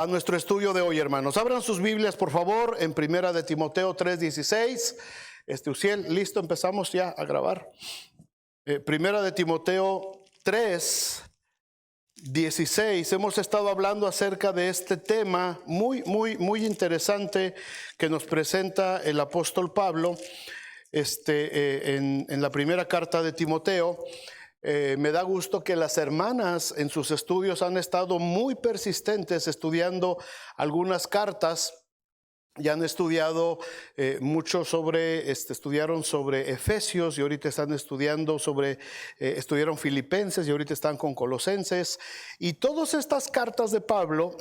A nuestro estudio de hoy, hermanos. Abran sus Biblias, por favor, en Primera de Timoteo 3:16. Uciel, listo, empezamos ya a grabar. Primera de Timoteo 3:16. Hemos estado hablando acerca de este tema muy interesante que nos presenta el apóstol Pablo en la primera carta de Timoteo. Me da gusto que las hermanas en sus estudios han estado muy persistentes estudiando algunas cartas. Ya han estudiado mucho estudiaron sobre Efesios y ahorita están estudiando estudiaron Filipenses y ahorita están con Colosenses. Y todas estas cartas de Pablo,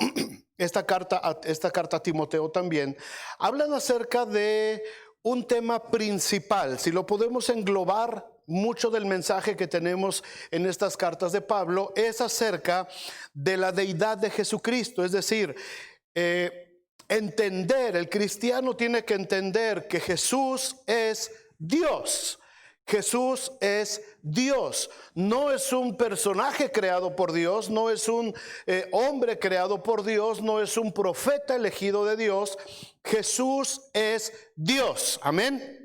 esta carta a Timoteo también, hablan acerca de un tema principal. Si lo podemos englobar, mucho del mensaje que tenemos en estas cartas de Pablo es acerca de la deidad de Jesucristo. Es decir, el cristiano tiene que entender que Jesús es Dios. Jesús es Dios, no es un personaje creado por Dios, no es un hombre creado por Dios, no es un profeta elegido de Dios. Jesús es Dios, amén.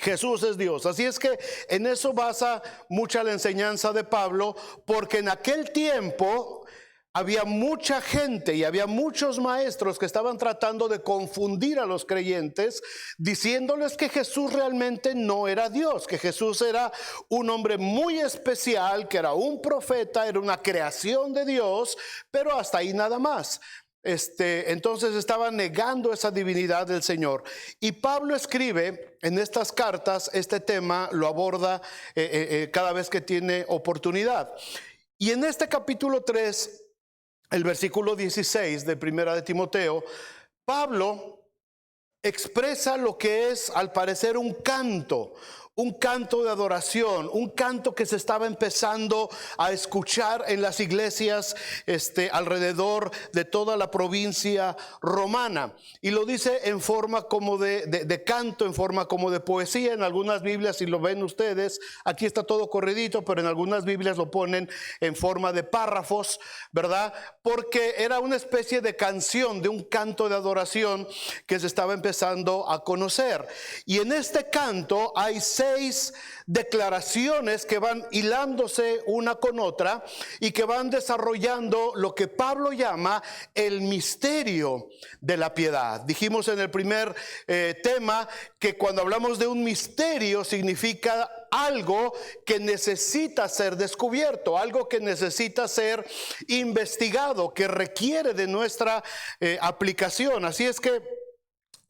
Jesús es Dios. Así es que en eso basa mucha la enseñanza de Pablo, porque en aquel tiempo había mucha gente y había muchos maestros que estaban tratando de confundir a los creyentes, diciéndoles que Jesús realmente no era Dios, que Jesús era un hombre muy especial, que era un profeta, era una creación de Dios, pero hasta ahí nada más. Entonces estaba negando esa divinidad del Señor. Y Pablo escribe en estas cartas, este tema lo aborda cada vez que tiene oportunidad. Y en este capítulo 3, el versículo 16 de Primera de Timoteo, Pablo expresa lo que es, al parecer, un canto de adoración, un canto que se estaba empezando a escuchar en las iglesias alrededor de toda la provincia romana. Y lo dice en forma como de canto, en forma como de poesía. En algunas Biblias, si lo ven ustedes, aquí está todo corridito, pero en algunas Biblias lo ponen en forma de párrafos, ¿verdad? Porque era una especie de canción, de un canto de adoración que se estaba empezando a conocer. Y en este canto hay 6 declaraciones que van hilándose una con otra y que van desarrollando lo que Pablo llama el misterio de la piedad. Dijimos en el primer tema que cuando hablamos de un misterio significa algo que necesita ser descubierto, algo que necesita ser investigado, que requiere de nuestra aplicación. Así es que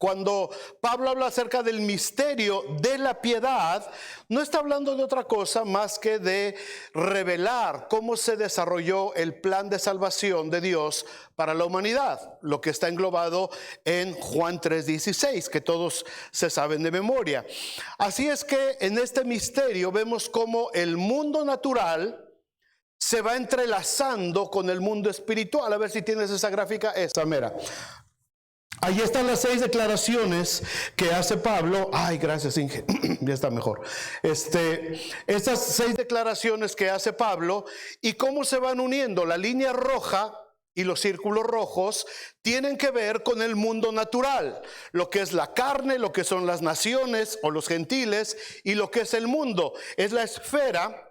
cuando Pablo habla acerca del misterio de la piedad, no está hablando de otra cosa más que de revelar cómo se desarrolló el plan de salvación de Dios para la humanidad, lo que está englobado en Juan 3:16, que todos se saben de memoria. Así es que en este misterio vemos cómo el mundo natural se va entrelazando con el mundo espiritual. A ver si tienes esa gráfica, esa mera. Ahí están las 6 declaraciones que hace Pablo. Ay, gracias, Inge. Ya está mejor. Estas 6 declaraciones que hace Pablo y cómo se van uniendo. La línea roja y los círculos rojos tienen que ver con el mundo natural, lo que es la carne, lo que son las naciones o los gentiles, y lo que es el mundo. Es la esfera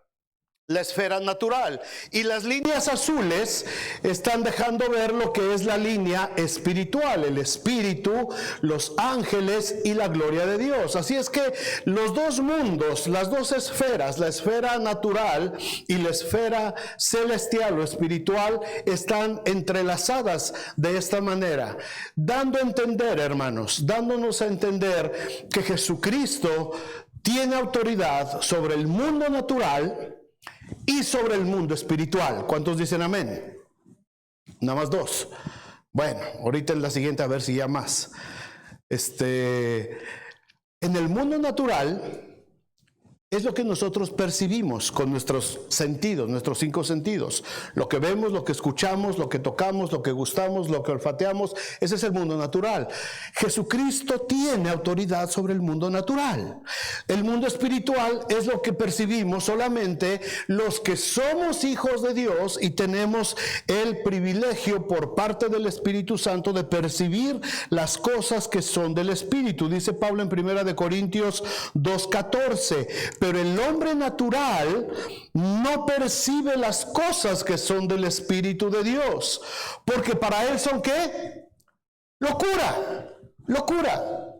natural. Y las líneas azules están dejando ver lo que es la línea espiritual, el espíritu, los ángeles y la gloria de Dios. Así es que los dos mundos, las dos esferas, la esfera natural y la esfera celestial o espiritual, están entrelazadas de esta manera, dando a entender, hermanos, dándonos a entender que Jesucristo tiene autoridad sobre el mundo natural y sobre el mundo espiritual. ¿Cuántos dicen amén? Nada más 2. Bueno, ahorita en la siguiente a ver si ya más. En el mundo natural, es lo que nosotros percibimos con nuestros sentidos, nuestros 5 sentidos. Lo que vemos, lo que escuchamos, lo que tocamos, lo que gustamos, lo que olfateamos, ese es el mundo natural. Jesucristo tiene autoridad sobre el mundo natural. El mundo espiritual es lo que percibimos solamente los que somos hijos de Dios y tenemos el privilegio por parte del Espíritu Santo de percibir las cosas que son del Espíritu. Dice Pablo en 1 Corintios 2:14. Pero el hombre natural no percibe las cosas que son del Espíritu de Dios, porque para él son ¿qué? Locura, locura.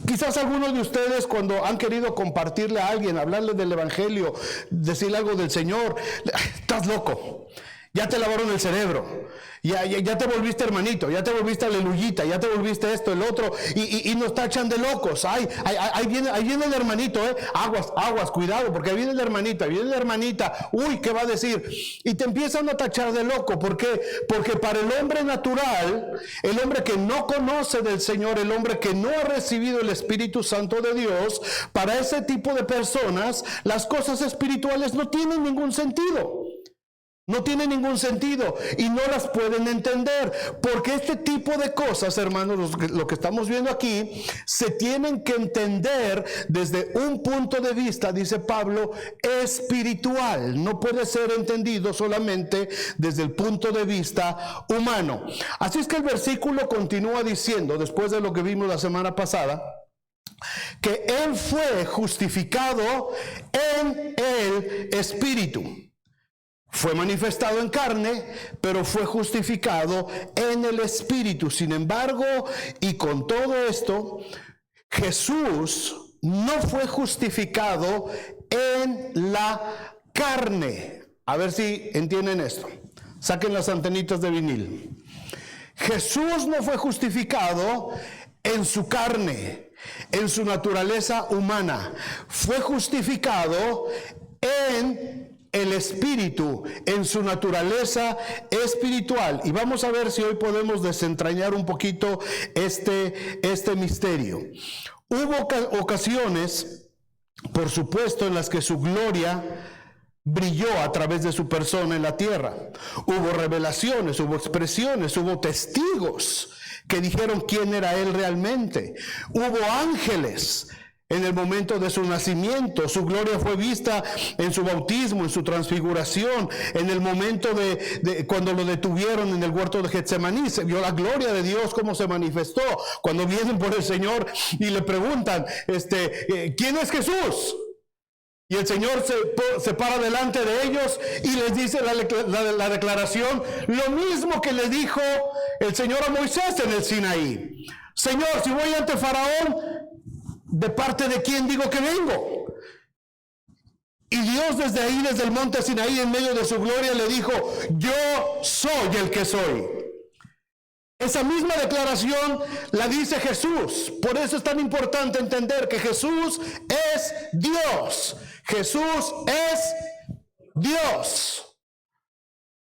Quizás algunos de ustedes cuando han querido compartirle a alguien, hablarle del Evangelio, decirle algo del Señor, estás loco, ya te lavaron el cerebro. Ya te volviste hermanito, ya te volviste aleluyita, ya te volviste esto, el otro, y nos tachan de locos. Ahí viene el hermanito, aguas, cuidado, porque ahí viene la hermanita, uy, ¿qué va a decir? Y te empiezan a tachar de loco. ¿Por qué? Porque para el hombre natural, el hombre que no conoce del Señor, el hombre que no ha recibido el Espíritu Santo de Dios, para ese tipo de personas, las cosas espirituales no tienen ningún sentido. No tiene ningún sentido y no las pueden entender, porque este tipo de cosas, hermanos, lo que estamos viendo aquí, se tienen que entender desde un punto de vista, dice Pablo, espiritual. No puede ser entendido solamente desde el punto de vista humano. Así es que el versículo continúa diciendo, después de lo que vimos la semana pasada, que Él fue justificado en el Espíritu. Fue manifestado en carne, pero fue justificado en el Espíritu. Sin embargo, y con todo esto, Jesús no fue justificado en la carne. A ver si entienden esto. Saquen las antenitas de vinil. Jesús no fue justificado en su carne, en su naturaleza humana. Fue justificado en el Espíritu, en su naturaleza espiritual. Y vamos a ver si hoy podemos desentrañar un poquito este misterio. Hubo ocasiones, por supuesto, en las que su gloria brilló a través de su persona en la tierra. Hubo revelaciones, hubo expresiones, hubo testigos que dijeron quién era Él realmente. Hubo ángeles en el momento de su nacimiento. Su gloria fue vista en su bautismo, en su transfiguración, en el momento de cuando lo detuvieron en el huerto de Getsemaní. Se vio la gloria de Dios cómo se manifestó. Cuando vienen por el Señor y le preguntan, ¿quién es Jesús? Y el Señor se para delante de ellos y les dice la declaración, lo mismo que le dijo el Señor a Moisés en el Sinaí. Señor, si voy ante Faraón, ¿de parte de quién digo que vengo? Y Dios desde ahí, desde el monte Sinaí, en medio de su gloria, le dijo, yo soy el que soy. Esa misma declaración la dice Jesús. Por eso es tan importante entender que Jesús es Dios. Jesús es Dios.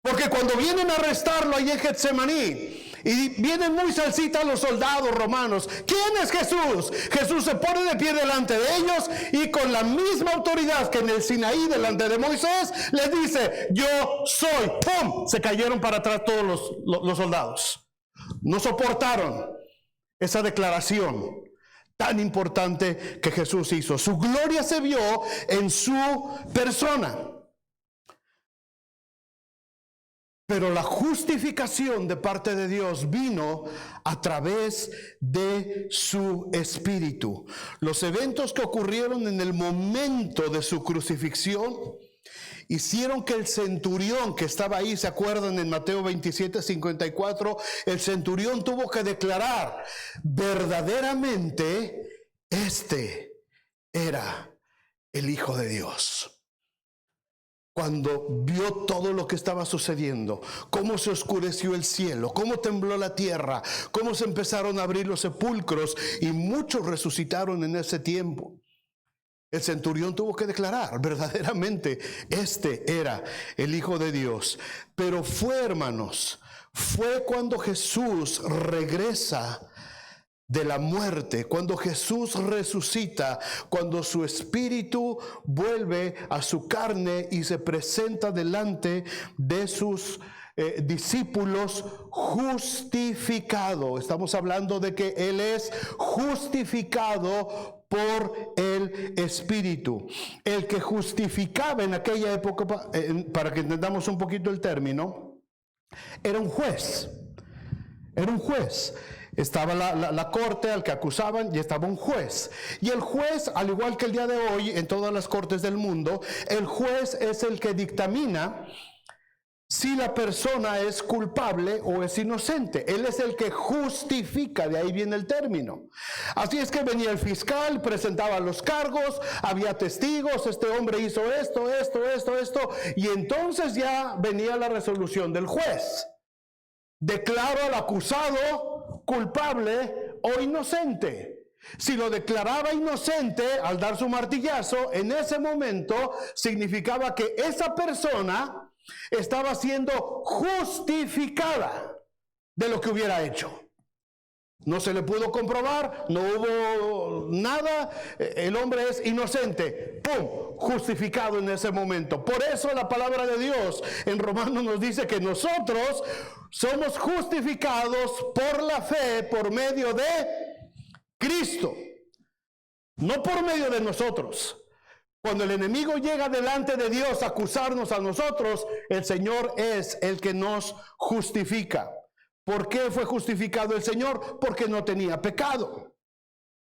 Porque cuando vienen a arrestarlo allí en Getsemaní, y vienen muy salsita los soldados romanos. ¿Quién es Jesús? Jesús se pone de pie delante de ellos y con la misma autoridad que en el Sinaí delante de Moisés, les dice, yo soy. ¡Pum! Se cayeron para atrás todos los soldados. No soportaron esa declaración tan importante que Jesús hizo. Su gloria se vio en su persona. Pero la justificación de parte de Dios vino a través de su Espíritu. Los eventos que ocurrieron en el momento de su crucifixión hicieron que el centurión que estaba ahí, ¿se acuerdan en Mateo 27:54? El centurión tuvo que declarar, verdaderamente, este era el Hijo de Dios. Cuando vio todo lo que estaba sucediendo, cómo se oscureció el cielo, cómo tembló la tierra, cómo se empezaron a abrir los sepulcros y muchos resucitaron en ese tiempo. El centurión tuvo que declarar, verdaderamente, este era el Hijo de Dios. Pero fue, hermanos, fue cuando Jesús regresa de la muerte, cuando Jesús resucita, cuando su espíritu vuelve a su carne y se presenta delante de sus discípulos justificado. Estamos hablando de que Él es justificado por el Espíritu. El que justificaba en aquella época, para que entendamos un poquito el término, era un juez. Era un juez. Estaba la corte al que acusaban y estaba un juez. Y el juez, al igual que el día de hoy en todas las cortes del mundo, el juez es el que dictamina si la persona es culpable o es inocente. Él es el que justifica, de ahí viene el término. Así es que venía el fiscal, presentaba los cargos, había testigos, este hombre hizo esto, y entonces ya venía la resolución del juez. Declaro al acusado culpable o inocente. Si lo declaraba inocente al dar su martillazo, en ese momento significaba que esa persona estaba siendo justificada de lo que hubiera hecho. No se le pudo comprobar, no hubo nada, el hombre es inocente, ¡pum!, justificado en ese momento. Por eso la palabra de Dios en Romanos nos dice que nosotros somos justificados por la fe, por medio de Cristo, no por medio de nosotros. Cuando el enemigo llega delante de Dios a acusarnos a nosotros, el Señor es el que nos justifica. ¿Por qué fue justificado el Señor? Porque no tenía pecado.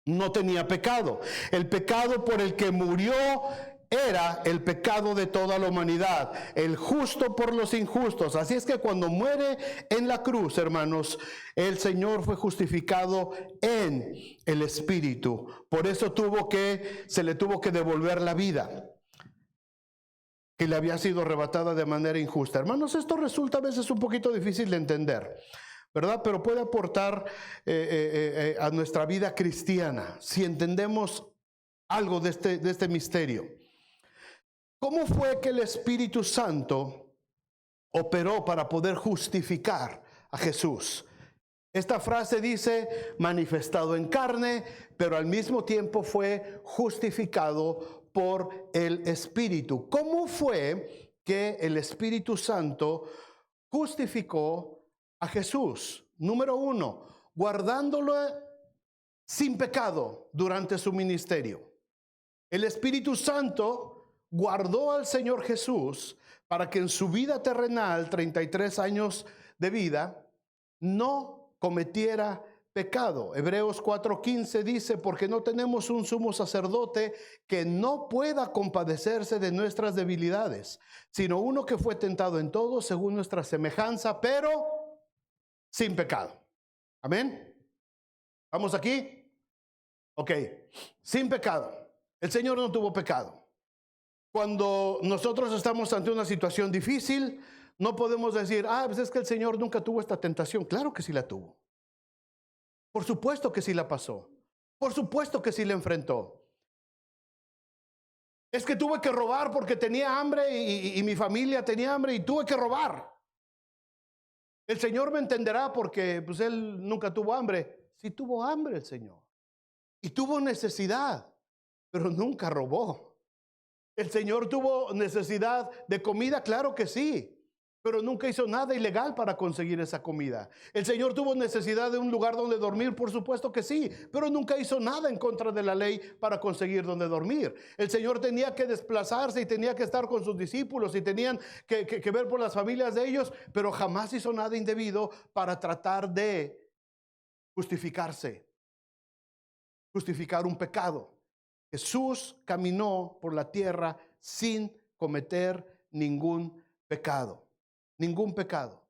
No tenía pecado. El pecado por el que murió era el pecado de toda la humanidad, el justo por los injustos. Así es que cuando muere en la cruz, hermanos, el Señor fue justificado en el Espíritu. Por eso se le tuvo que devolver la vida que le había sido arrebatada de manera injusta. Hermanos, esto resulta a veces un poquito difícil de entender, ¿verdad? Pero puede aportar a nuestra vida cristiana si entendemos algo de este misterio. ¿Cómo fue que el Espíritu Santo operó para poder justificar a Jesús? Esta frase dice manifestado en carne, pero al mismo tiempo fue justificado por el Espíritu. ¿Cómo fue que el Espíritu Santo justificó a Jesús? Número 1, guardándolo sin pecado durante su ministerio. El Espíritu Santo guardó al Señor Jesús para que en su vida terrenal, 33 años de vida, no cometiera pecado. Hebreos 4:15 dice, porque no tenemos un sumo sacerdote que no pueda compadecerse de nuestras debilidades, sino uno que fue tentado en todo según nuestra semejanza, pero sin pecado. Amén. ¿Vamos aquí? Ok, sin pecado. El Señor no tuvo pecado. Cuando nosotros estamos ante una situación difícil, no podemos decir, pues es que el Señor nunca tuvo esta tentación. Claro que sí la tuvo. Por supuesto que sí la pasó. Por supuesto que sí la enfrentó. Es que tuve que robar porque tenía hambre y mi familia tenía hambre y tuve que robar. El Señor me entenderá porque pues Él nunca tuvo hambre. Sí tuvo hambre el Señor. Y tuvo necesidad, pero nunca robó. ¿El Señor tuvo necesidad de comida? Claro que sí, pero nunca hizo nada ilegal para conseguir esa comida. ¿El Señor tuvo necesidad de un lugar donde dormir? Por supuesto que sí, pero nunca hizo nada en contra de la ley para conseguir donde dormir. El Señor tenía que desplazarse y tenía que estar con sus discípulos y tenían que ver por las familias de ellos, pero jamás hizo nada indebido para tratar de justificarse, justificar un pecado. Jesús caminó por la tierra sin cometer ningún pecado. Ningún pecado.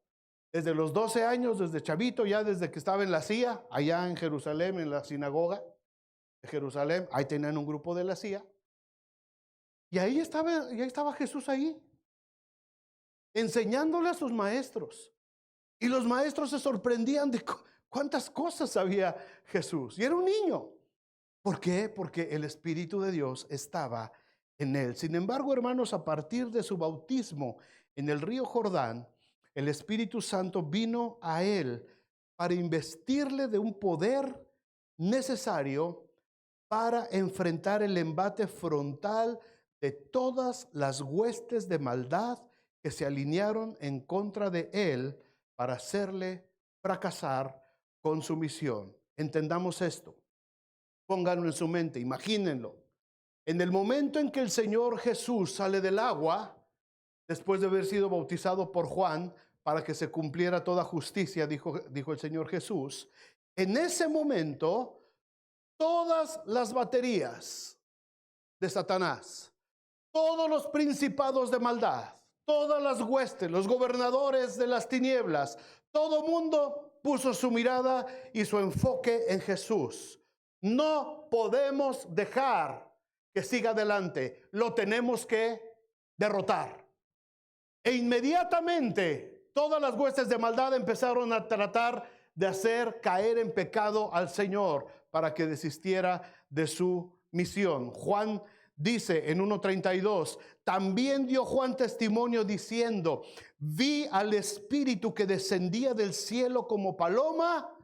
Desde los 12 años, desde chavito, ya desde que estaba en la CIA, allá en Jerusalén, en la sinagoga de Jerusalén, ahí tenían un grupo de la CIA. Y ahí estaba Jesús ahí, enseñándole a sus maestros. Y los maestros se sorprendían de cuántas cosas sabía Jesús. Y era un niño. ¿Por qué? Porque el Espíritu de Dios estaba en él. Sin embargo, hermanos, a partir de su bautismo en el río Jordán, el Espíritu Santo vino a él para investirle de un poder necesario para enfrentar el embate frontal de todas las huestes de maldad que se alinearon en contra de él para hacerle fracasar con su misión. Entendamos esto. Pónganlo en su mente, imagínenlo. En el momento en que el Señor Jesús sale del agua, después de haber sido bautizado por Juan, para que se cumpliera toda justicia, dijo el Señor Jesús, en ese momento, todas las baterías de Satanás, todos los principados de maldad, todas las huestes, los gobernadores de las tinieblas, todo mundo puso su mirada y su enfoque en Jesús. No podemos dejar que siga adelante, lo tenemos que derrotar. E inmediatamente todas las huestes de maldad empezaron a tratar de hacer caer en pecado al Señor para que desistiera de su misión. Juan dice en 1:32, también dio Juan testimonio diciendo, vi al Espíritu que descendía del cielo como paloma.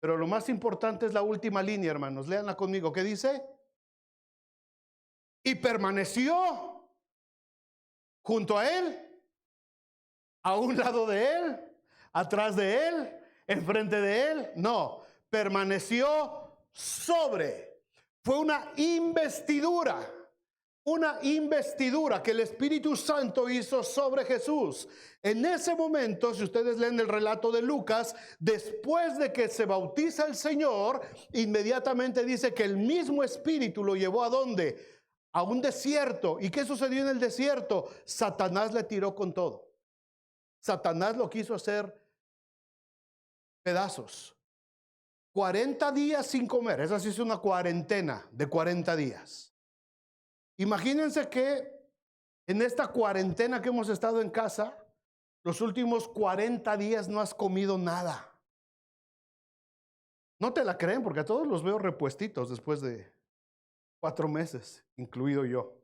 Pero lo más importante es la última línea, hermanos. Léanla conmigo. ¿Qué dice? Y permaneció junto a él, a un lado de él, atrás de él, enfrente de él. No, permaneció sobre. Fue una investidura que el Espíritu Santo hizo sobre Jesús. En ese momento, si ustedes leen el relato de Lucas, después de que se bautiza el Señor, inmediatamente dice que el mismo Espíritu lo llevó ¿a dónde? A un desierto. ¿Y qué sucedió en el desierto? Satanás le tiró con todo. Satanás lo quiso hacer pedazos. 40 días sin comer. Esa sí es una cuarentena de 40 días. Imagínense que en esta cuarentena que hemos estado en casa, los últimos 40 días no has comido nada. No te la creen porque a todos los veo repuestitos después de 4 meses, incluido yo.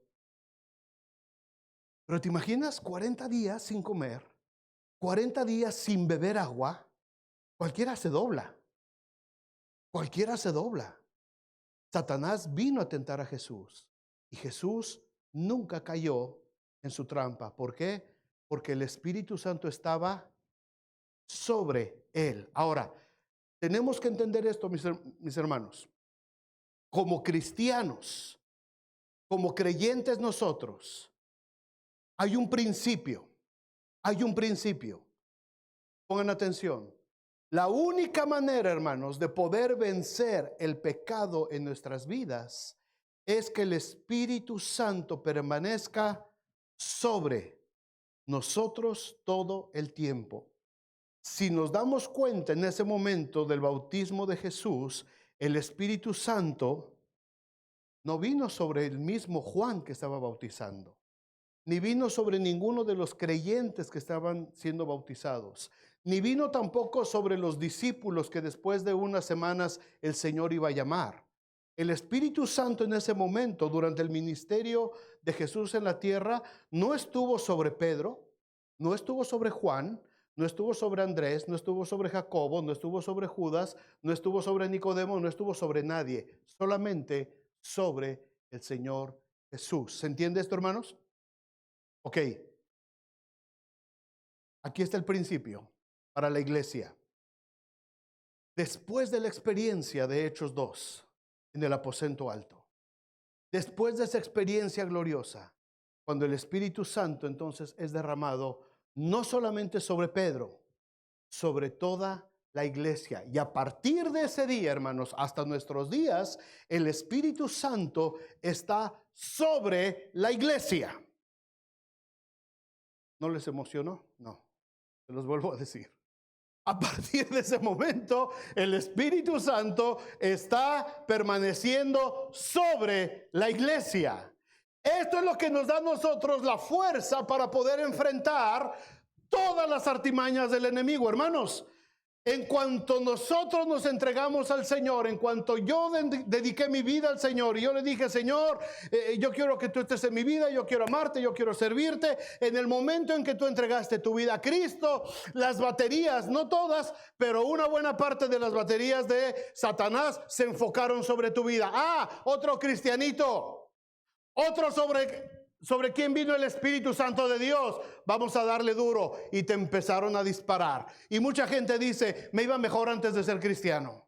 Pero ¿te imaginas 40 días sin comer? 40 días sin beber agua. Cualquiera se dobla. Cualquiera se dobla. Satanás vino a tentar a Jesús. Y Jesús nunca cayó en su trampa. ¿Por qué? Porque el Espíritu Santo estaba sobre él. Ahora, tenemos que entender esto, mis hermanos. Como cristianos, como creyentes nosotros, hay un principio. Hay un principio. Pongan atención. La única manera, hermanos, de poder vencer el pecado en nuestras vidas es que el Espíritu Santo permanezca sobre nosotros todo el tiempo. Si nos damos cuenta en ese momento del bautismo de Jesús, el Espíritu Santo no vino sobre el mismo Juan que estaba bautizando, ni vino sobre ninguno de los creyentes que estaban siendo bautizados, ni vino tampoco sobre los discípulos que después de unas semanas el Señor iba a llamar. El Espíritu Santo en ese momento, durante el ministerio de Jesús en la tierra, no estuvo sobre Pedro, no estuvo sobre Juan, no estuvo sobre Andrés, no estuvo sobre Jacobo, no estuvo sobre Judas, no estuvo sobre Nicodemo, no estuvo sobre nadie, solamente sobre el Señor Jesús. ¿Se entiende esto, hermanos? Ok. Aquí está el principio para la iglesia. Después de la experiencia de Hechos 2, en el aposento alto, después de esa experiencia gloriosa, cuando el Espíritu Santo entonces es derramado no solamente sobre Pedro, sobre toda la iglesia. Y a partir de ese día, hermanos, hasta nuestros días, el Espíritu Santo está sobre la iglesia. ¿No les emocionó? No, se los vuelvo a decir. A partir de ese momento, el Espíritu Santo está permaneciendo sobre la iglesia. Esto es lo que nos da a nosotros la fuerza para poder enfrentar todas las artimañas del enemigo. Hermanos, En cuanto nosotros nos entregamos al Señor, en cuanto yo dediqué mi vida al Señor y yo le dije, Señor, yo quiero que tú estés en mi vida, yo quiero amarte, yo quiero servirte. En el momento en que tú entregaste tu vida a Cristo, las baterías, no todas, pero una buena parte de las baterías de Satanás se enfocaron sobre tu vida. Ah, otro cristianito, otro sobre quién vino el Espíritu Santo de Dios, vamos a darle duro, y te empezaron a disparar. Y mucha gente dice, me iba mejor antes de ser cristiano.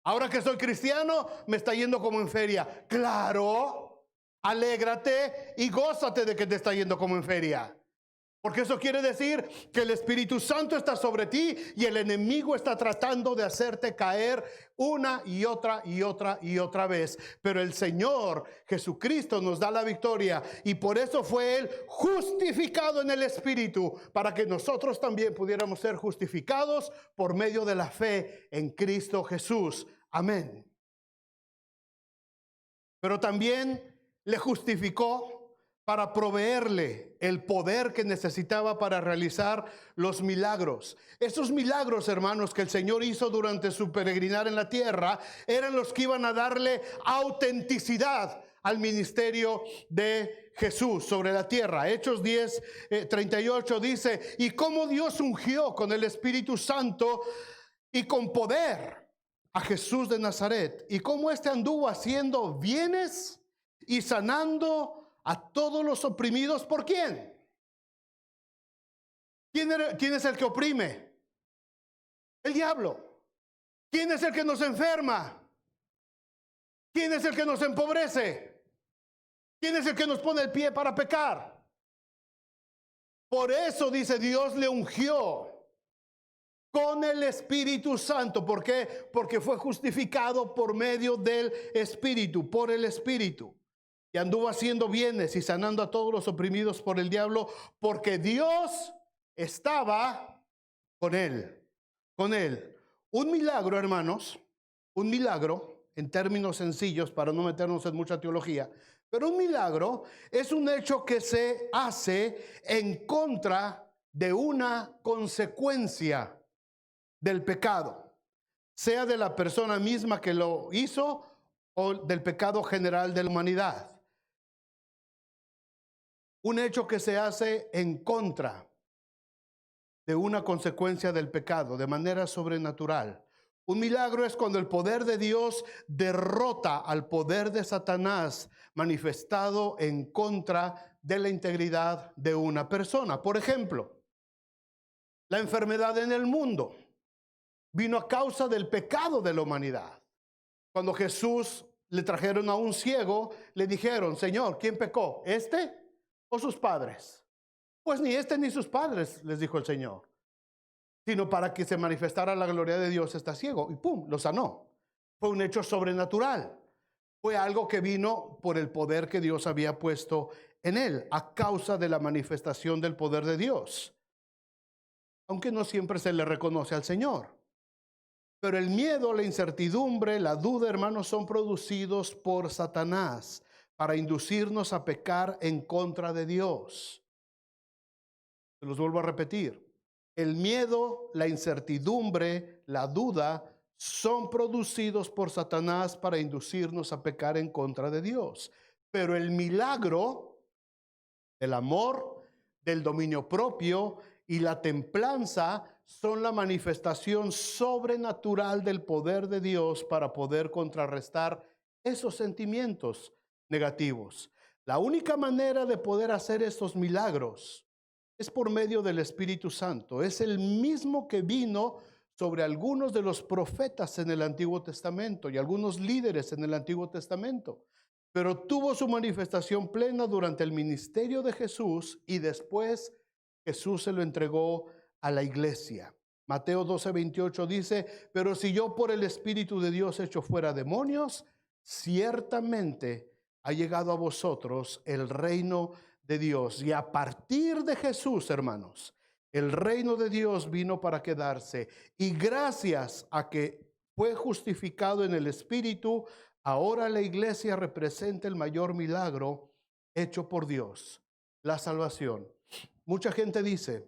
Ahora que soy cristiano, me está yendo como en feria. Claro, alégrate y gózate de que te está yendo como en feria. Porque eso quiere decir que el Espíritu Santo está sobre ti y el enemigo está tratando de hacerte caer una y otra y otra y otra vez. Pero el Señor Jesucristo nos da la victoria y por eso fue Él justificado en el Espíritu, para que nosotros también pudiéramos ser justificados por medio de la fe en Cristo Jesús. Amén. Pero también le justificó para proveerle el poder que necesitaba para realizar los milagros. Esos milagros, hermanos, que el Señor hizo durante su peregrinar en la tierra, eran los que iban a darle autenticidad al ministerio de Jesús sobre la tierra. Hechos 10:38 dice, y cómo Dios ungió con el Espíritu Santo y con poder a Jesús de Nazaret, y cómo éste anduvo haciendo bienes y sanando a todos los oprimidos. ¿Por quién? ¿Quién es el que oprime? El diablo. ¿Quién es el que nos enferma? ¿Quién es el que nos empobrece? ¿Quién es el que nos pone el pie para pecar? Por eso dice, Dios le ungió con el Espíritu Santo. ¿Por qué? Porque fue justificado por medio del Espíritu, por el Espíritu. Y anduvo haciendo bienes y sanando a todos los oprimidos por el diablo, porque Dios estaba con él. Con él. Un milagro, hermanos, un milagro, en términos sencillos, para no meternos en mucha teología, pero un milagro es un hecho que se hace en contra de una consecuencia del pecado, sea de la persona misma que lo hizo o del pecado general de la humanidad. Un hecho que se hace en contra de una consecuencia del pecado, de manera sobrenatural. Un milagro es cuando el poder de Dios derrota al poder de Satanás manifestado en contra de la integridad de una persona. Por ejemplo, la enfermedad en el mundo vino a causa del pecado de la humanidad. Cuando Jesús le trajeron a un ciego, le dijeron, Señor, ¿quién pecó? ¿Este o sus padres? Pues ni este ni sus padres, les dijo el Señor, sino para que se manifestara la gloria de Dios, está ciego. Y pum, lo sanó. Fue un hecho sobrenatural. Fue algo que vino por el poder que Dios había puesto en él, a causa de la manifestación del poder de Dios. Aunque no siempre se le reconoce al Señor. Pero el miedo, la incertidumbre, la duda, hermanos, son producidos por Satanás para inducirnos a pecar en contra de Dios. Se los vuelvo a repetir. El miedo, la incertidumbre, la duda son producidos por Satanás para inducirnos a pecar en contra de Dios. Pero el milagro del amor, del dominio propio y la templanza son la manifestación sobrenatural del poder de Dios para poder contrarrestar esos sentimientos negativos. La única manera de poder hacer estos milagros es por medio del Espíritu Santo. Es el mismo que vino sobre algunos de los profetas en el Antiguo Testamento y algunos líderes en el Antiguo Testamento, pero tuvo su manifestación plena durante el ministerio de Jesús y después Jesús se lo entregó a la iglesia. Mateo 12:28 dice, pero si yo por el Espíritu de Dios echo fuera demonios, ciertamente ha llegado a vosotros el reino de Dios. Y a partir de Jesús, hermanos, el reino de Dios vino para quedarse. Y gracias a que fue justificado en el Espíritu, ahora la iglesia representa el mayor milagro hecho por Dios, la salvación. Mucha gente dice,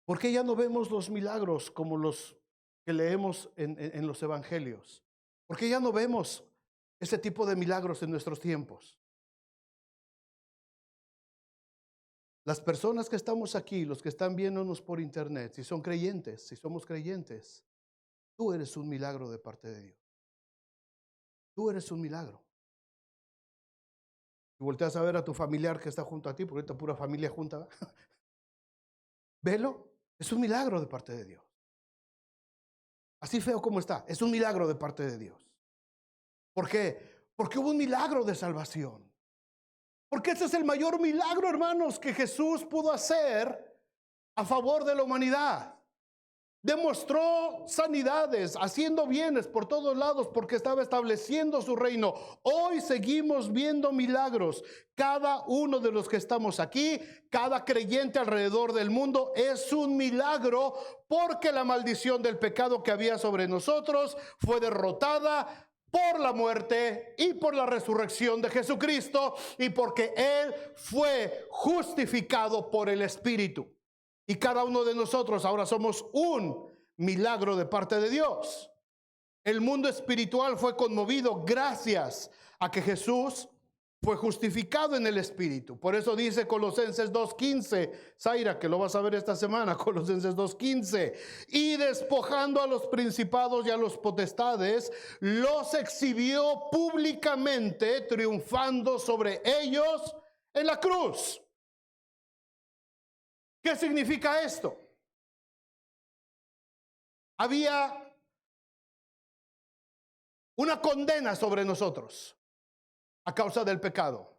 ¿Por qué ya no vemos los milagros como los que leemos en los evangelios? ¿Por qué ya no vemos ese tipo de milagros en nuestros tiempos? Las personas que estamos aquí, los que están viéndonos por internet, si son creyentes, si somos creyentes, tú eres un milagro de parte de Dios. Tú eres un milagro. Si volteas a ver a tu familiar que está junto a ti, porque ahorita pura familia junta, velo, es un milagro de parte de Dios. Así feo como está, es un milagro de parte de Dios. ¿Por qué? Porque hubo un milagro de salvación. Porque ese es el mayor milagro, hermanos, que Jesús pudo hacer a favor de la humanidad. Demostró sanidades, haciendo bienes por todos lados porque estaba estableciendo su reino. Hoy seguimos viendo milagros. Cada uno de los que estamos aquí, cada creyente alrededor del mundo es un milagro porque la maldición del pecado que había sobre nosotros fue derrotada por la muerte y por la resurrección de Jesucristo y porque Él fue justificado por el Espíritu. Y cada uno de nosotros ahora somos un milagro de parte de Dios. El mundo espiritual fue conmovido gracias a que Jesús fue justificado en el Espíritu. Por eso dice Colosenses 2:15, Zaira, que lo vas a ver esta semana, Colosenses 2:15, y despojando a los principados y a los potestades, los exhibió públicamente, triunfando sobre ellos en la cruz. ¿Qué significa esto? Había una condena sobre nosotros a causa del pecado.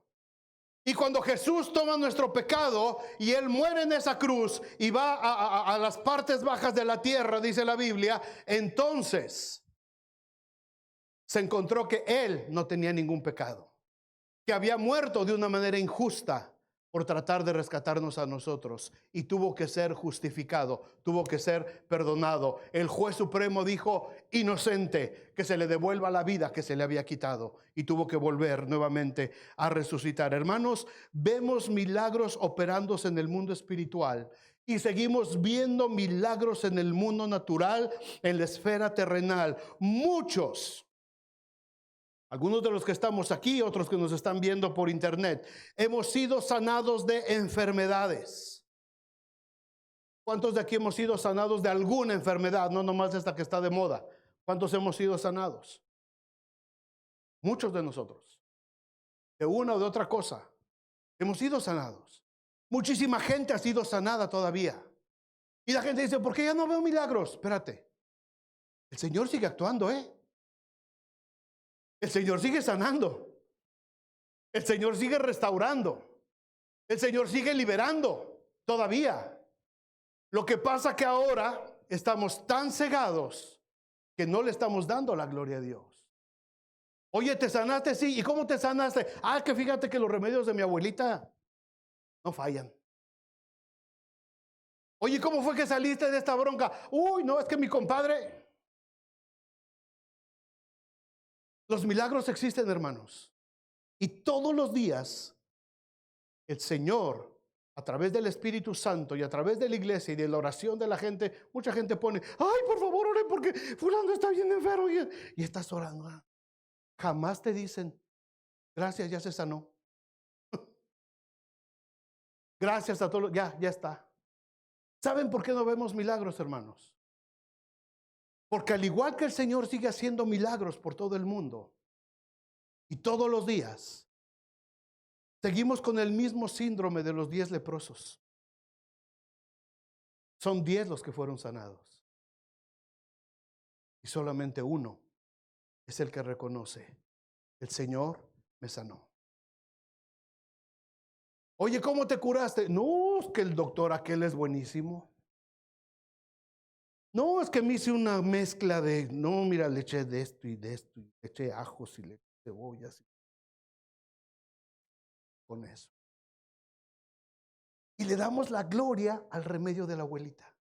Y cuando Jesús toma nuestro pecado y Él muere en esa cruz y va a las partes bajas de la tierra, dice la Biblia, entonces se encontró que Él no tenía ningún pecado, que había muerto de una manera injusta por tratar de rescatarnos a nosotros y tuvo que ser justificado, tuvo que ser perdonado. El juez supremo dijo inocente, que se le devuelva la vida que se le había quitado y tuvo que volver nuevamente a resucitar. Hermanos, vemos milagros operándose en el mundo espiritual y seguimos viendo milagros en el mundo natural, en la esfera terrenal. Algunos de los que estamos aquí, otros que nos están viendo por internet, hemos sido sanados de enfermedades. ¿Cuántos de aquí hemos sido sanados de alguna enfermedad? No nomás esta que está de moda. ¿Cuántos hemos sido sanados? Muchos de nosotros. De una o de otra cosa. Hemos sido sanados. Muchísima gente ha sido sanada todavía. Y la gente dice, ¿por qué ya no veo milagros? Espérate. El Señor sigue actuando, El Señor sigue sanando. El Señor sigue restaurando. El Señor sigue liberando todavía. Lo que pasa que ahora estamos tan cegados que no le estamos dando la gloria a Dios. Oye, ¿te sanaste? Sí. ¿Y cómo te sanaste? Ah, que fíjate que los remedios de mi abuelita no fallan. Oye, ¿cómo fue que saliste de esta bronca? Uy, no, es que mi compadre... Los milagros existen, hermanos. Y todos los días el Señor, a través del Espíritu Santo y a través de la iglesia y de la oración de la gente, mucha gente pone, ay, por favor, ore porque fulano está bien enfermo y estás orando. Jamás te dicen, gracias, ya se sanó. Gracias a todos, ya está. ¿Saben por qué no vemos milagros, hermanos? Porque al igual que el Señor sigue haciendo milagros por todo el mundo y todos los días, seguimos con el mismo síndrome de los 10 leprosos. Son 10 los que fueron sanados. Y solamente uno es el que reconoce, el Señor me sanó. Oye, ¿cómo te curaste? No, es que el doctor aquel es buenísimo. No, es que me hice una mezcla de, no, mira, le eché de esto y de esto, y le eché ajos y le eché cebollas. Con eso. Y le damos la gloria al remedio de la abuelita.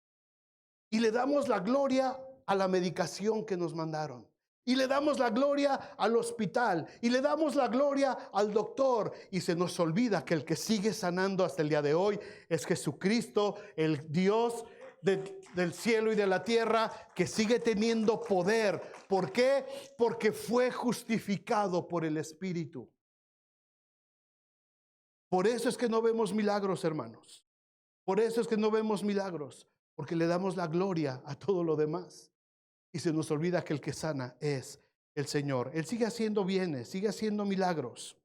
Y le damos la gloria a la medicación que nos mandaron. Y le damos la gloria al hospital. Y le damos la gloria al doctor. Y se nos olvida que el que sigue sanando hasta el día de hoy es Jesucristo, el Dios del cielo y de la tierra, que sigue teniendo poder. ¿Por qué? Porque fue justificado por el Espíritu. Por eso es que no vemos milagros, hermanos. Por eso es que no vemos milagros, porque le damos la gloria a todo lo demás. Y se nos olvida que el que sana es el Señor. Él sigue haciendo bienes, sigue haciendo milagros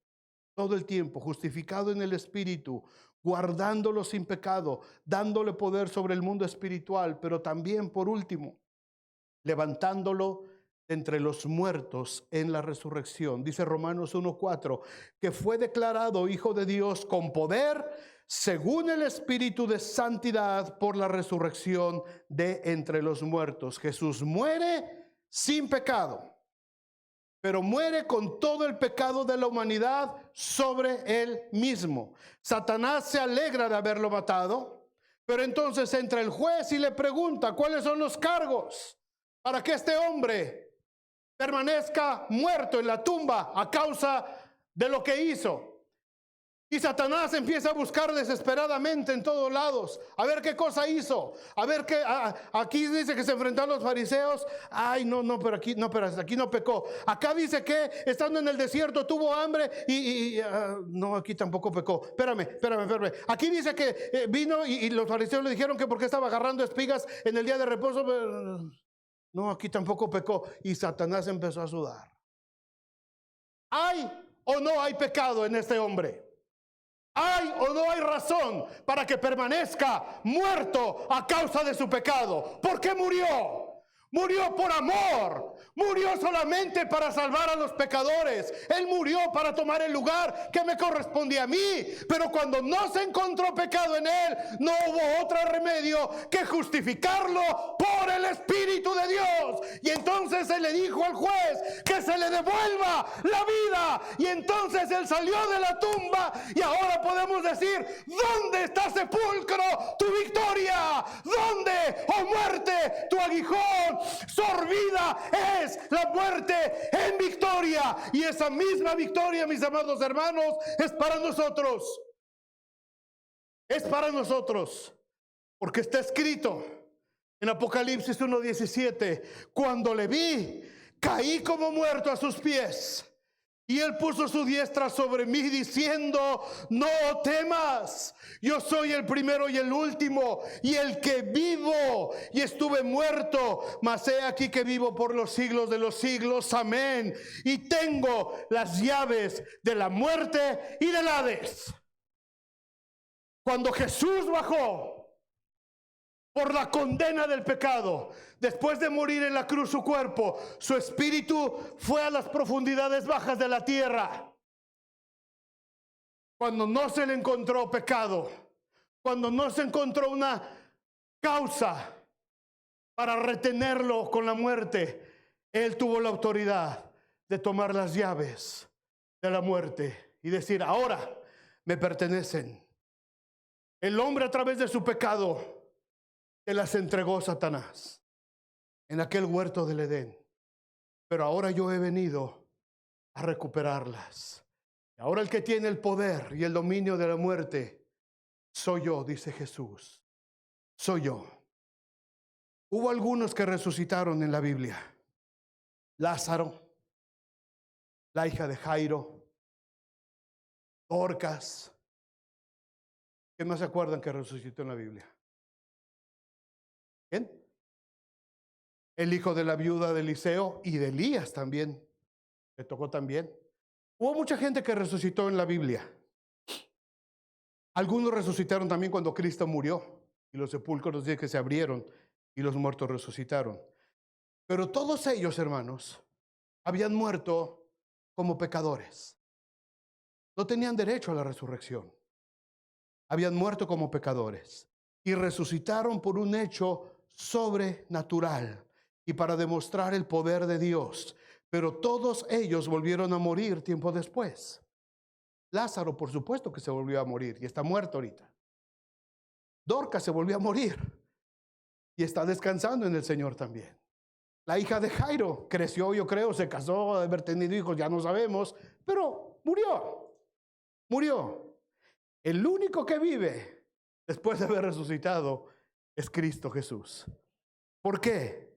todo el tiempo, justificado en el Espíritu, guardándolo sin pecado, dándole poder sobre el mundo espiritual, pero también, por último, levantándolo entre los muertos en la resurrección. Dice Romanos 1:4, que fue declarado Hijo de Dios con poder, según el Espíritu de santidad, por la resurrección de entre los muertos. Jesús muere sin pecado, pero muere con todo el pecado de la humanidad sobre él mismo. Satanás se alegra de haberlo matado, pero entonces entra el juez y le pregunta: ¿cuáles son los cargos para que este hombre permanezca muerto en la tumba a causa de lo que hizo? Y Satanás empieza a buscar desesperadamente en todos lados, a ver qué cosa hizo, a ver qué. Aquí dice que se enfrentó a los fariseos. Ay, pero aquí no pecó. Acá dice que estando en el desierto tuvo hambre no, aquí tampoco pecó. Espérame. Aquí dice que vino y los fariseos le dijeron que porque estaba agarrando espigas en el día de reposo. No, aquí tampoco pecó. Y Satanás empezó a sudar. ¿Hay o no hay pecado en este hombre? ¿Hay o no hay razón para que permanezca muerto a causa de su pecado? ¿Por qué murió? Murió por amor. Murió solamente para salvar a los pecadores. Él murió para tomar el lugar que me correspondía a mí. Pero cuando no se encontró pecado en él, no hubo otro remedio que justificarlo por el Espíritu de Dios. Y entonces se le dijo al juez que se le devuelva la vida. Y entonces él salió de la tumba. Y ahora podemos decir: ¿dónde está, sepulcro, tu victoria? ¿Dónde, oh muerte, tu aguijón? Sorbida es la muerte en victoria. Y esa misma victoria, mis amados hermanos, es para nosotros. Es para nosotros. Porque está escrito en Apocalipsis 1:17: cuando le vi, caí como muerto a sus pies. Y él puso su diestra sobre mí diciendo: no temas, yo soy el primero y el último y el que vivo, y estuve muerto, mas he aquí que vivo por los siglos de los siglos. Amén. Y tengo las llaves de la muerte y del Hades. Cuando Jesús bajó por la condena del pecado, después de morir en la cruz su cuerpo, su espíritu fue a las profundidades bajas de la tierra. Cuando no se le encontró pecado, cuando no se encontró una causa para retenerlo con la muerte, él tuvo la autoridad de tomar las llaves de la muerte y decir: ahora me pertenecen. El hombre, a través de su pecado, se las entregó Satanás en aquel huerto del Edén. Pero ahora yo he venido a recuperarlas. Ahora el que tiene el poder y el dominio de la muerte soy yo, dice Jesús. Soy yo. Hubo algunos que resucitaron en la Biblia: Lázaro, la hija de Jairo, Dorcas. ¿Qué más se acuerdan que resucitó en la Biblia? ¿Quién? El hijo de la viuda de Eliseo y de Elías también. Le tocó también. Hubo mucha gente que resucitó en la Biblia. Algunos resucitaron también cuando Cristo murió y los sepulcros dicen que se abrieron y los muertos resucitaron. Pero todos ellos, hermanos, habían muerto como pecadores. No tenían derecho a la resurrección. Habían muerto como pecadores y resucitaron por un hecho sobrenatural y para demostrar el poder de Dios. Pero todos ellos volvieron a morir tiempo después. Lázaro, por supuesto que se volvió a morir y está muerto ahorita. Dorcas se volvió a morir y está descansando en el Señor también. La hija de Jairo creció, yo creo, se casó, de haber tenido hijos, ya no sabemos, pero murió. El único que vive después de haber resucitado es Cristo Jesús. ¿Por qué?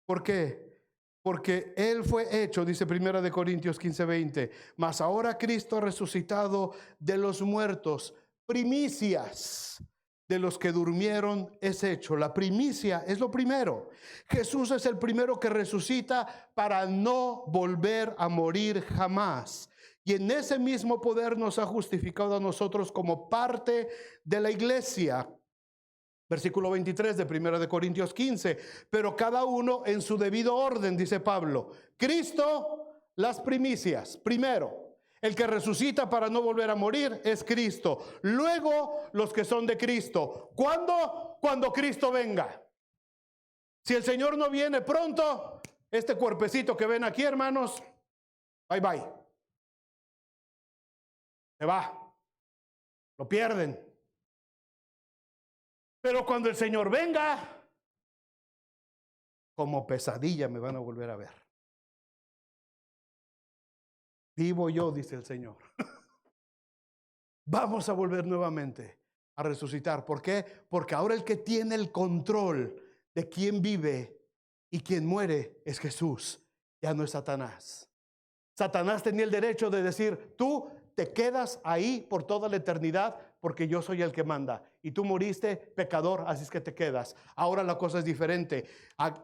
¿Por qué? Porque Él fue hecho, dice 1 Corintios 15:20, mas ahora Cristo ha resucitado de los muertos, primicias de los que durmieron es hecho. La primicia es lo primero. Jesús es el primero que resucita para no volver a morir jamás. Y en ese mismo poder nos ha justificado a nosotros como parte de la iglesia. Versículo 23 de 1 Corintios 15. Pero cada uno en su debido orden, dice Pablo. Cristo, las primicias. Primero, el que resucita para no volver a morir es Cristo. Luego, los que son de Cristo. ¿Cuándo? Cuando Cristo venga. Si el Señor no viene pronto, este cuerpecito que ven aquí, hermanos, bye bye. Se va. Lo pierden. Pero cuando el Señor venga, como pesadilla me van a volver a ver. Vivo yo, dice el Señor. Vamos a volver nuevamente a resucitar. ¿Por qué? Porque ahora el que tiene el control de quién vive y quién muere es Jesús. Ya no es Satanás. Satanás tenía el derecho de decir, tú te quedas ahí por toda la eternidad porque yo soy el que manda. Y tú moriste pecador, así es que te quedas. Ahora la cosa es diferente.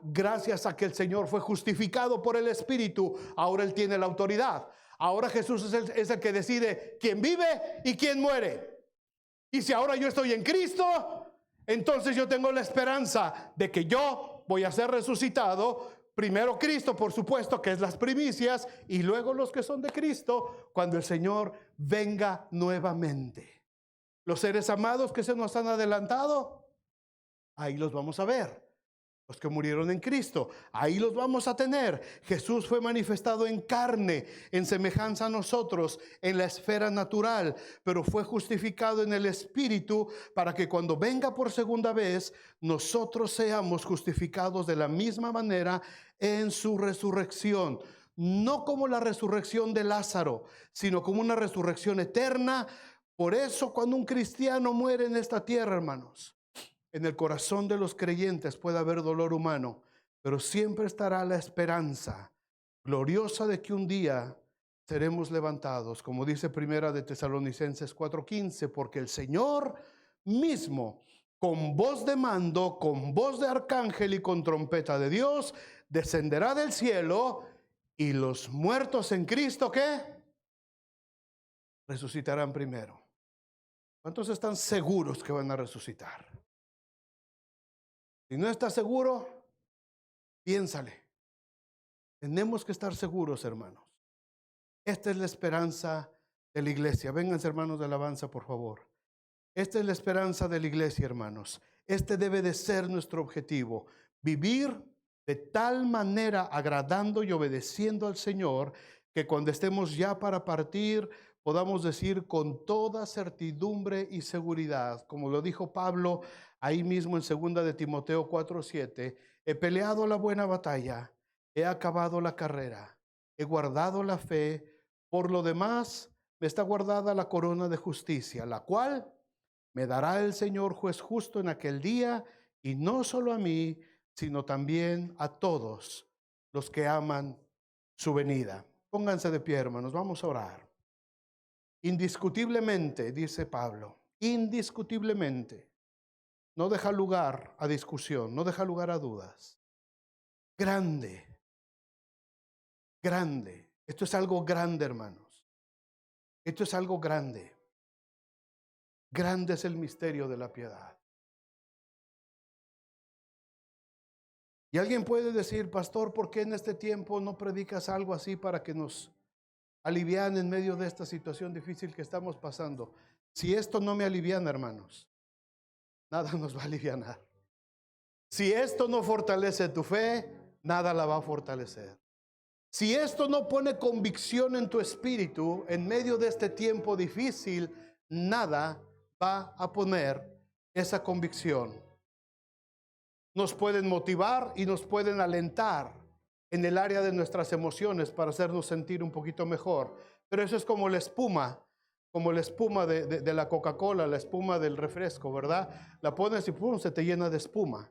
Gracias a que el Señor fue justificado por el Espíritu, ahora Él tiene la autoridad. Ahora Jesús es el que decide quién vive y quién muere. Y si ahora yo estoy en Cristo, entonces yo tengo la esperanza de que yo voy a ser resucitado. Primero Cristo, por supuesto, que es las primicias, y luego los que son de Cristo, cuando el Señor venga nuevamente. Los seres amados que se nos han adelantado, ahí los vamos a ver. Los que murieron en Cristo, ahí los vamos a tener. Jesús fue manifestado en carne, en semejanza a nosotros, en la esfera natural, pero fue justificado en el Espíritu para que cuando venga por segunda vez, nosotros seamos justificados de la misma manera en su resurrección. No como la resurrección de Lázaro, sino como una resurrección eterna. Por eso cuando un cristiano muere en esta tierra, hermanos, en el corazón de los creyentes puede haber dolor humano, pero siempre estará la esperanza gloriosa de que un día seremos levantados, como dice Primera de Tesalonicenses 4:15, porque el Señor mismo, con voz de mando, con voz de arcángel y con trompeta de Dios, descenderá del cielo y los muertos en Cristo, ¿qué? Resucitarán primero. ¿Cuántos están seguros que van a resucitar? Si no estás seguro, piénsale. Tenemos que estar seguros, hermanos. Esta es la esperanza de la iglesia. Vénganse, hermanos de alabanza, por favor. Esta es la esperanza de la iglesia, hermanos. Este debe de ser nuestro objetivo. Vivir de tal manera agradando y obedeciendo al Señor que cuando estemos ya para partir podamos decir con toda certidumbre y seguridad, como lo dijo Pablo ahí mismo en 2 de Timoteo 4:7, he peleado la buena batalla, he acabado la carrera, he guardado la fe, por lo demás me está guardada la corona de justicia, la cual me dará el Señor juez justo en aquel día, y no solo a mí, sino también a todos los que aman su venida. Pónganse de pie, hermanos, vamos a orar. Indiscutiblemente, dice Pablo, indiscutiblemente, no deja lugar a discusión, no deja lugar a dudas. Grande, grande. Esto es algo grande, hermanos. Esto es algo grande. Grande es el misterio de la piedad. Y alguien puede decir, pastor, ¿por qué en este tiempo no predicas algo así para que nos alivian en medio de esta situación difícil que estamos pasando? Si esto no me aliviana, hermanos, nada nos va a alivianar. Si esto no fortalece tu fe, nada la va a fortalecer. Si esto no pone convicción en tu espíritu en medio de este tiempo difícil, nada va a poner esa convicción. Nos pueden motivar y nos pueden alentar en el área de nuestras emociones para hacernos sentir un poquito mejor, pero eso es como la espuma como la espuma de la Coca-Cola, la espuma del refresco, ¿verdad? La pones y ¡pum!, se te llena de espuma.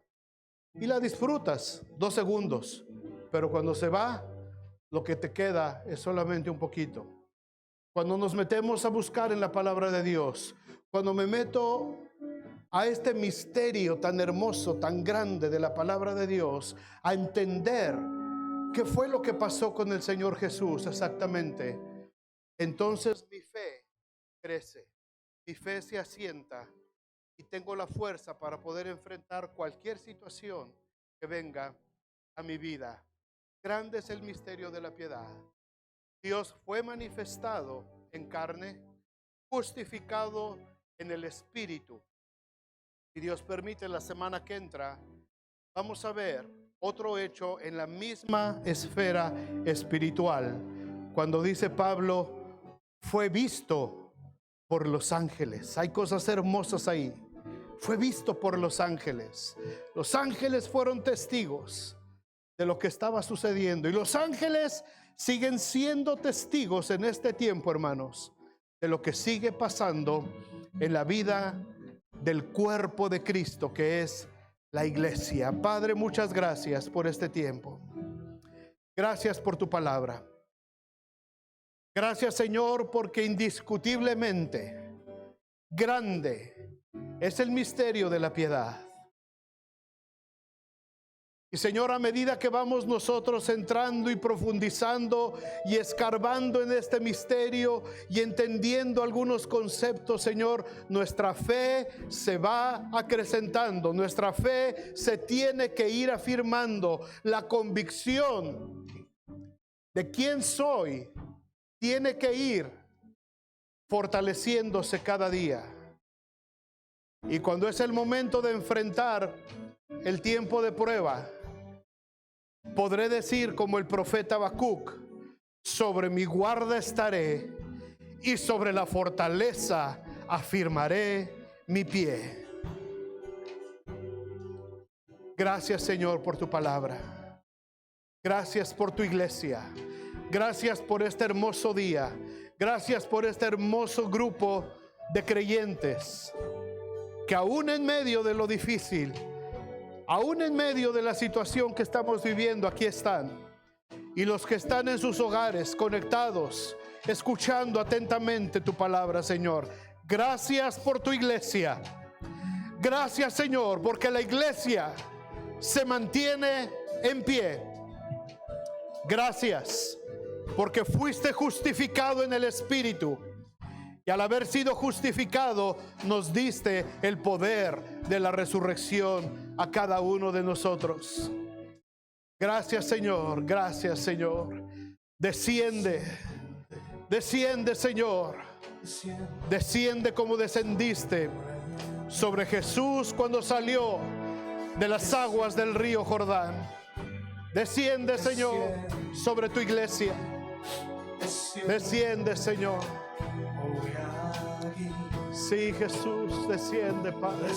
Y la disfrutas 2 segundos, pero cuando se va, lo que te queda es solamente un poquito. Cuando nos metemos a buscar en la palabra de Dios, cuando me meto a este misterio tan hermoso, tan grande de la palabra de Dios, a entender qué fue lo que pasó con el Señor Jesús exactamente, entonces mi fe crece, mi fe se asienta y tengo la fuerza para poder enfrentar cualquier situación que venga a mi vida. Grande es el misterio de la piedad. Dios fue manifestado en carne, justificado en el Espíritu. Si Dios permite, la semana que entra vamos a ver otro hecho en la misma esfera espiritual, cuando dice Pablo, fue visto por los ángeles. Hay cosas hermosas ahí. Fue visto por los ángeles. Los ángeles fueron testigos de lo que estaba sucediendo. Y los ángeles siguen siendo testigos en este tiempo, hermanos, de lo que sigue pasando en la vida del cuerpo de Cristo, que es la iglesia. Padre, muchas gracias por este tiempo. Gracias por tu palabra. Gracias, Señor, porque indiscutiblemente grande es el misterio de la piedad. Y Señor, a medida que vamos nosotros entrando y profundizando y escarbando en este misterio y entendiendo algunos conceptos, Señor, nuestra fe se va acrecentando, nuestra fe se tiene que ir afirmando. La convicción de quién soy tiene que ir fortaleciéndose cada día. Y cuando es el momento de enfrentar el tiempo de prueba, podré decir como el profeta Habacuc, sobre mi guarda estaré y sobre la fortaleza afirmaré mi pie. Gracias, Señor, por tu palabra. Gracias por tu iglesia. Gracias por este hermoso día. Gracias por este hermoso grupo de creyentes que aún en medio de lo difícil, aún en medio de la situación que estamos viviendo, aquí están. Y los que están en sus hogares conectados, escuchando atentamente tu palabra, Señor. Gracias por tu iglesia. Gracias, Señor, porque la iglesia se mantiene en pie. Gracias porque fuiste justificado en el Espíritu. Y al haber sido justificado, nos diste el poder de la resurrección a cada uno de nosotros. Gracias, Señor. Gracias, Señor. Desciende. Desciende, Señor. Desciende como descendiste sobre Jesús cuando salió de las aguas del río Jordán. Desciende, Señor, sobre tu iglesia. Desciende, Señor. Sí, Jesús, desciende, Padre.